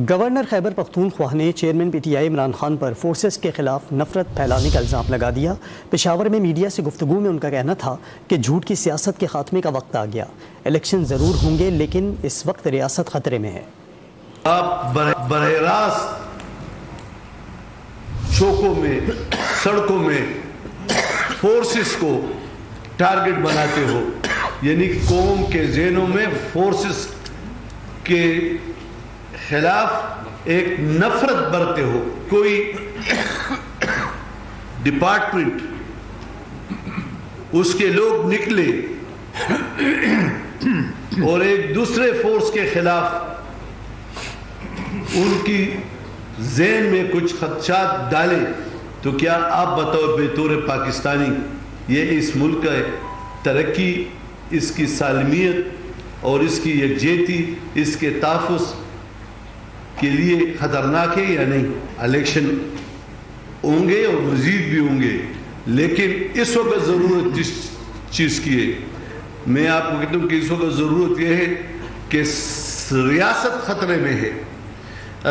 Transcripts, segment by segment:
Governor Khyber Pakhtunkhwa نے chairman P T I Imran Khan per forces کے خلاف نفرت پھیلانے کا الزام لگا دیا۔ پشاور میں میڈیا سے گفتگو میں ان کا کہنا تھا کہ جھوٹ کی سیاست کے خاتمے کا وقت آ گیا، الیکشن ضرور ہوں گے لیکن اس وقت ریاست خطرے میں ہے۔ آپ براہ راست چوکوں میں، سڑکوں میں فورسز کو ٹارگٹ بناتے ہو، یعنی قوم کے ذہنوں میں فورسز کے خلاف ایک نفرت برتے ہو۔ کوئی ڈپارٹمنٹ اس کے لوگ نکلے اور ایک دوسرے فورس کے خلاف ان کی ذہن میں کچھ خدشات ڈالے تو کیا آپ بتاؤ بطور پاکستانی یہ اس ملک کا ترقی، اس کی سالمیت اور اس کی یکجہتی، اس کے تحفظ کے لیے خطرناک ہے یا نہیں؟ الیکشن ہوں گے اور مزید بھی ہوں گے، لیکن اس وقت ضرورت جس چیز کی ہے، میں آپ کو کہتا ہوں کہ اس وقت ضرورت یہ ہے کہ ریاست خطرے میں ہے،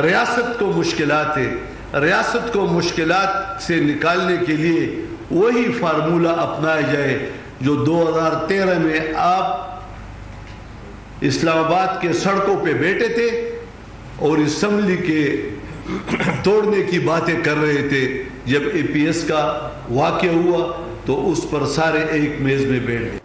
ریاست کو مشکلات ہے، ریاست کو مشکلات سے نکالنے کے لیے وہی فارمولہ اپنایا جائے جو 2013 میں آپ اسلام آباد کے سڑکوں پہ بیٹھے تھے اور اسمبلی کے توڑنے کی باتیں کر رہے تھے۔ جب اے پی ایس کا واقعہ ہوا تو اس پر سارے ایک میز میں بیٹھ گئے۔